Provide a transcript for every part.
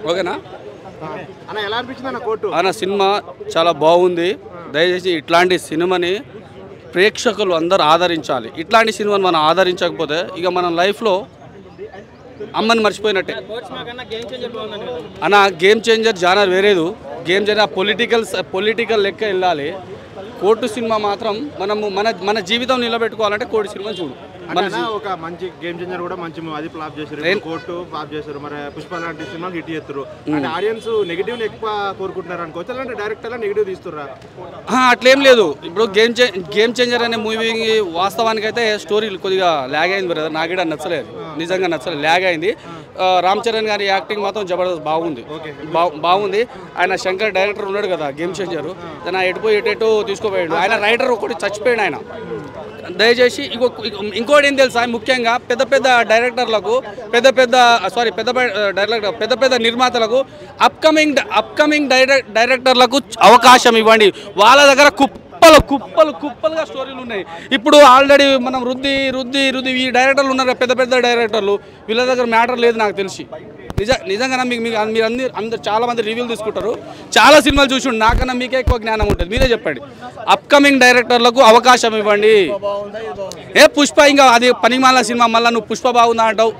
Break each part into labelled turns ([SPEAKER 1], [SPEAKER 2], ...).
[SPEAKER 1] ఓకేనా
[SPEAKER 2] అన్న ఎలా అనిపించింది అన్న కోర్టు?
[SPEAKER 1] అన్న సినిమా చాలా బాగుంది. దయచేసి ఇట్లాంటి సినిమాని ప్రేక్షకులు అందరూ ఆదరించాలి. ఇట్లాంటి సినిమాని మనం ఆదరించకపోతే ఇక మన లైఫ్లో అమ్మని మర్చిపోయినట్టే అన్న. గేమ్ చేంజర్ జానర్ వేరేదు. గేమ్ చేంజర్ పొలిటికల్ లెక్క వెళ్ళాలి. కోర్టు సినిమా మాత్రం మనము మన జీవితం నిలబెట్టుకోవాలంటే కోర్టు సినిమా చూడు.
[SPEAKER 2] ఒక మంచి గేమ్ చేంజర్ కూడా మంచి అది ఫ్లాప్ చేశారు, కోర్టు ఫ్లాప్ చేశారు, మరి పుష్ప లాంటి సినిమా హిట్ చేస్తారు. అంటే ఆడియన్స్ నెగిటివ్ ఎక్కువ కోరుకుంటున్నారు అనుకోవచ్చు, అలాంటి డైరెక్టర్ నెగిటివ్ తీస్తుర్రా?
[SPEAKER 1] అట్లేం లేదు. ఇప్పుడు గేమ్ చేంజర్ అనే మూవీ వాస్తవానికి అయితే స్టోరీ కొద్దిగా ల్యాగ్ అయింది బ్రదర్. నాకు కూడా నచ్చలేదు, నిజంగా నచ్చలేదు, ల్యాగ్ అయింది. రామ్ చరణ్ గారి యాక్టింగ్ మాత్రం జబర్దస్త్ బాగుంది. ఆయన శంకర్ డైరెక్టర్ ఉన్నాడు కదా గేమ్ చేంజర్, తన ఎటు తీసుకోపోయాడు. ఆయన రైటర్ ఒకటి చచ్చిపోయాడు ఆయన. దయచేసి ఇంకోటి ఏం తెలుసా, ముఖ్యంగా పెద్ద డైరెక్టర్లకు పెద్ద నిర్మాతలకు అప్కమింగ్ డైరెక్టర్లకు అవకాశం ఇవ్వండి. వాళ్ళ దగ్గర కుప్పలుగా స్టోరీలు ఉన్నాయి. ఇప్పుడు ఆల్రెడీ మనం రుద్ది ఈ డైరెక్టర్లు ఉన్నారు, పెద్ద డైరెక్టర్లు, వీళ్ళ దగ్గర మ్యాటర్ లేదు నాకు తెలిసి. నిజంగా మీరు అందరు చాలా మంది రివ్యూలు తీసుకుంటారు, చాలా సినిమాలు చూసి నాకన్నా మీకే ఎక్కువ జ్ఞానం ఉంటుంది. మీరే చెప్పండి. అప్కమింగ్ డైరెక్టర్లకు అవకాశం ఇవ్వండి. పుష్ప ఇంకా అది పనిమాల సినిమా, మళ్ళీ నువ్వు పుష్ప బాగుందా అంటావు.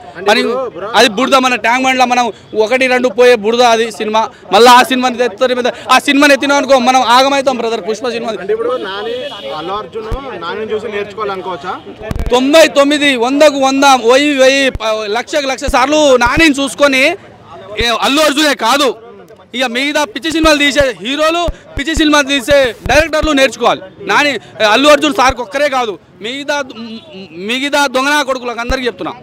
[SPEAKER 1] అది బురద, మన ట్యాంక్ బండ్లో మనం 1-2 పోయే బురద అది సినిమా. మళ్ళీ ఆ సినిమాని ఎత్తారు, ఆ సినిమాని ఎత్తినాం అనుకో మనం ఆగమవుతాం బ్రదర్. పుష్ప సినిమా 99, 100కు 100, 1000, 1,00,000 సార్లు నాని చూసుకొని అల్లు అర్జునే కాదు, ఇక మిగతా పిచ్చి సినిమాలు తీసే హీరోలు, పిచ్చి సినిమాలు తీసే డైరెక్టర్లు నేర్చుకోవాలి. నాని అల్లు అర్జున్ సార్కి ఒక్కరే కాదు, మిగతా దొంగనా కొడుకులకు అందరికీ చెప్తున్నా,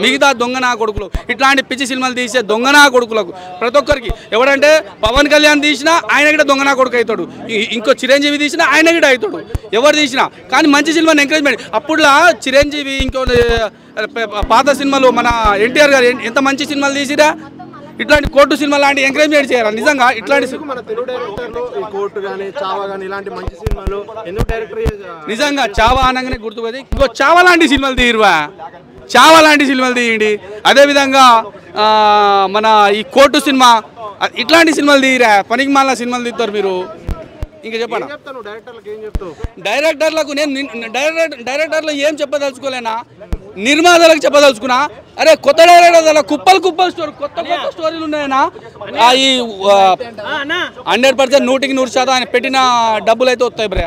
[SPEAKER 1] మిగతా దొంగనా కొడుకులు, ఇట్లాంటి పిచ్చి సినిమాలు తీసే దొంగనా కొడుకులకు ప్రతి ఒక్కరికి. ఎవడంటే పవన్ కళ్యాణ్ తీసినా ఆయన కూడా దొంగనా కొడుకు అవుతాడు, ఇంకో చిరంజీవి తీసినా ఆయన కూడా అవుతాడు, ఎవరు తీసినా. కానీ మంచి సినిమాని ఎంకరేజ్మెంట్. అప్పుడులా చిరంజీవి ఇంకో పాత సినిమాలు మన ఎన్టీఆర్ గారు ఎంత మంచి సినిమాలు తీసిరా, ఇట్లాంటి కోర్టు సినిమా లాంటి ఎంకరేజ్మెంట్ చేయాలి. నిజంగా ఇట్లాంటి నిజంగా చావా అనగానే గుర్తుపోయి ఇంకో చావా లాంటి సినిమాలు తీయరువా, చావా లాంటి సినిమాలు తీయండి. అదేవిధంగా మన ఈ కోర్టు సినిమా, ఇట్లాంటి సినిమాలు తీయరా, పనికి మాల సినిమాలు తీస్తారు మీరు. ఇంకా చెప్పండి డైరెక్టర్లకు. నేను డైరెక్టర్లు ఏం చెప్పదలుచుకోలేనా, నిర్మాతలకు చెప్పదలుచుకున్నా. అరే కొత్త డైరెక్టర్ కుప్పలు స్టోరీ, కొత్త స్టోరీలు ఉన్నాయన్నా. ఈ 100%, 100% ఆయన పెట్టిన డబ్బులు అయితే వస్తాయి బ్రే.